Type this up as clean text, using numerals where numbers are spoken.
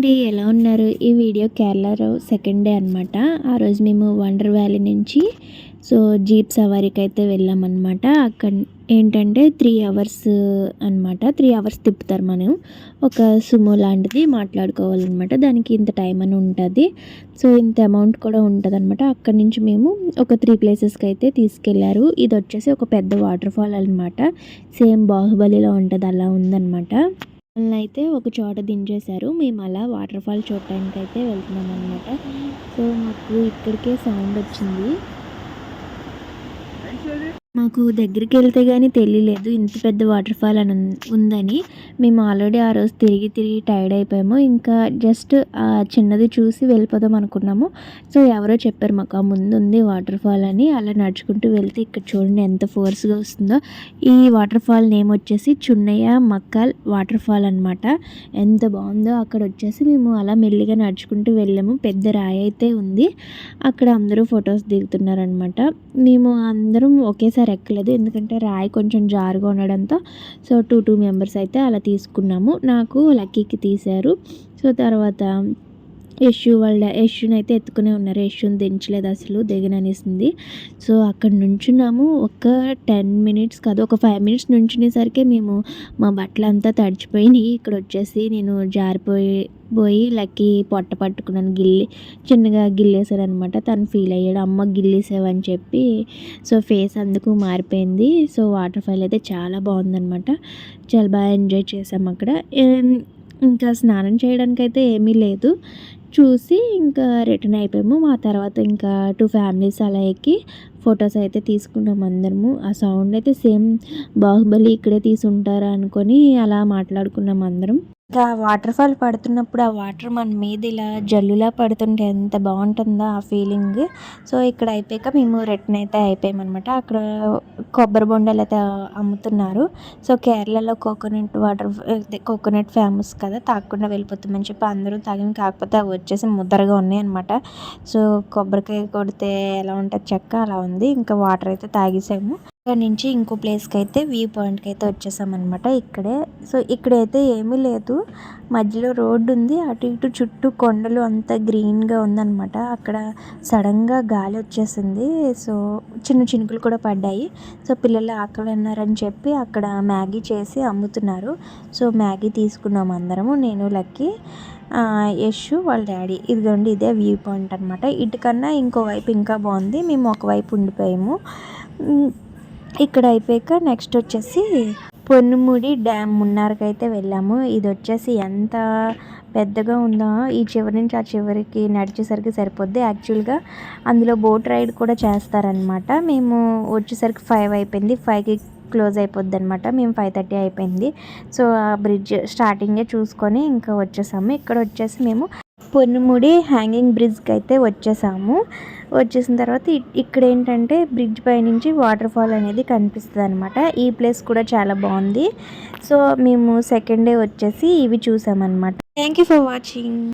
అండి ఎలా ఉన్నారు? ఈ వీడియో కేరళలో సెకండ్ డే అనమాట. ఆ రోజు మేము వండర్ వ్యాలీ నుంచి జీప్ సవారీకి అయితే వెళ్ళామన్నమాట. అక్కడ ఏంటంటే 3 అవర్స్ అనమాట. 3 అవర్స్ తిప్పుతారు. మనం ఒక సుమో లాంటిది మాట్లాడుకోవాలన్నమాట. దానికి ఇంత టైం అని ఉంటుంది. ఇంత అమౌంట్ కూడా ఉంటుంది అనమాట. అక్కడి నుంచి మేము ఒక 3 ప్లేసెస్కి అయితే తీసుకెళ్లారు. ఇది వచ్చేసి ఒక పెద్ద వాటర్ ఫాల్ అనమాట. సేమ్ బాహుబలిలో ఉంటుంది అలా ఉందన్నమాట. అయితే ఒక చోట దించేశారు. మేము అలా వాటర్ ఫాల్ చూడటానికైతే వెళ్తున్నామన్నమాట. మాకు ఇక్కడికే సౌండ్ వచ్చింది. మాకు దగ్గరికి వెళ్తే కానీ తెలియలేదు ఇంత పెద్ద వాటర్ ఫాల్ అని ఉందని. మేము ఆల్రెడీ ఆ రోజు తిరిగి టైర్డ్ అయిపోయాము. ఇంకా జస్ట్ చిన్నది చూసి వెళ్ళిపోదాం అనుకున్నాము. ఎవరో చెప్పారు మాకు ఆ ముందు ఉంది వాటర్ ఫాల్ అని. అలా నడుచుకుంటూ వెళ్తే ఇక్కడ చూడండి ఎంత ఫోర్స్గా వస్తుందో. ఈ వాటర్ ఫాల్ నేమ్ వచ్చేసి చున్నయ్య మక్కల్ వాటర్ ఫాల్ అనమాట. ఎంత బాగుందో. అక్కడ వచ్చేసి మేము అలా మెల్లిగా నడుచుకుంటూ వెళ్ళాము. పెద్ద రాయి అయితే ఉంది. అక్కడ అందరూ ఫొటోస్ దిగుతున్నారనమాట. మేము అందరం ఒకేసారి ఎక్కలేదు, ఎందుకంటే రాయి కొంచెం జారుగా ఉండడంతో 2 మెంబర్స్ అయితే అలా తీసుకున్నాము. నాకు లక్కీకి తీశారు. తర్వాత యశుని అయితే ఎత్తుకునే ఉన్నారు. యశుని దించలేదు, అసలు దిగననిస్తుంది. అక్కడ నుంచున్నాము. ఒక 10 మినిట్స్ కాదు, ఒక 5 మినిట్స్ నుంచునేసరికి మేము మా బట్టలంతా తడిచిపోయినాయి. ఇక్కడ వచ్చేసి నేను జారిపోయి లక్కీ పొట్ట పట్టుకున్నాను. చిన్నగా గిల్లేసారనమాట. తను ఫీల్ అయ్యాడు, అమ్మ గిల్లేసావని చెప్పి. ఫేస్ అందుకు మారిపోయింది. వాటర్ ఫాల్ అయితే చాలా బాగుందనమాట. చాలా బాగా ఎంజాయ్ చేసాము అక్కడ. ఇంకా స్నానం చేయడానికి అయితే ఏమీ లేదు. చూసి ఇంకా రిటర్న్ అయిపోయాము. మా తర్వాత ఇంకా 2 ఫ్యామిలీస్ అలా ఎక్కి ఫొటోస్ అయితే తీసుకున్నాం అందరము. ఆ సౌండ్ అయితే సేమ్ బాహుబలి ఇక్కడే తీసుంటారా అనుకొని అలా మాట్లాడుకున్నాం అందరం. ఇంకా వాటర్ ఫాల్ పడుతున్నప్పుడు ఆ వాటర్ మన మీద ఇలా జల్లులా పడుతుంటే ఎంత బాగుంటుందో ఆ ఫీలింగ్. ఇక్కడ అయిపోయాక మేము రిటర్న్ అయితే అయిపోయామన్నమాట. అక్కడ కొబ్బరి బొండాలు అయితే అమ్ముతున్నారు. కేరళలో కోకోనట్ ఫేమస్ కదా, తాగకుండా వెళ్ళిపోతామని చెప్పి అందరూ తాగాము. కాకపోతే అవి వచ్చేసి ముద్దరగా ఉన్నాయి అనమాట. కొబ్బరికాయ కొడితే ఎలా ఉంటుంది చెక్క, అలా ఉంది. ఇంకా వాటర్ అయితే తాగేసాము. ఇక్కడ నుంచి ఇంకో ప్లేస్కి అయితే వ్యూ పాయింట్కి అయితే వచ్చేసామన్నమాట. ఇక్కడైతే ఏమీ లేదు, మధ్యలో రోడ్డు ఉంది. అటు ఇటు చుట్టూ కొండలు, అంతా గ్రీన్గా ఉందన్నమాట. అక్కడ సడన్గా గాలి వచ్చేసింది. చిన్న చినుకులు కూడా పడ్డాయి. పిల్లలు ఆకలి అన్నారని చెప్పి అక్కడ మ్యాగీ చేసి అమ్ముతున్నారు. మ్యాగీ తీసుకున్నాం అందరము, నేను లక్కీ, యశు వాళ్ళ డాడీ. ఇదిగోండి ఇదే వ్యూ పాయింట్ అనమాట. ఇటుకన్నా ఇంకోవైపు ఇంకా బాగుంది. మేము ఒకవైపు ఉండిపోయాము. ఇక్కడ అయిపోయాక నెక్స్ట్ వచ్చేసి పొన్నుముడి డ్యామ్ మున్నార్కి అయితే వెళ్ళాము. ఇది వచ్చేసి ఎంత పెద్దగా ఉందో, ఈ చివరి నుంచి ఆ చివరికి నడిచేసరికి సరిపోద్ది. యాక్చువల్గా అందులో బోట్ రైడ్ కూడా చేస్తారనమాట. మేము వచ్చేసరికి 5 అయిపోయింది. 5కి క్లోజ్ అయిపోద్ది అనమాట. మేము 5:30 అయిపోయింది. ఆ బ్రిడ్జ్ స్టార్టింగే చూసుకొని ఇంకా వచ్చేసాము. ఇక్కడ వచ్చేసి మేము పొన్నుముడి హ్యాంగింగ్ బ్రిడ్జ్కి అయితే వచ్చేసిన తర్వాత ఇక్కడ ఏంటంటే బ్రిడ్జ్ పై నుంచి వాటర్ ఫాల్ అనేది కనిపిస్తుంది అనమాట. ఈ ప్లేస్ కూడా చాలా బాగుంది. మేము సెకండ్ డే వచ్చేసి ఇవి చూసామన్నమాట. Thank you for watching.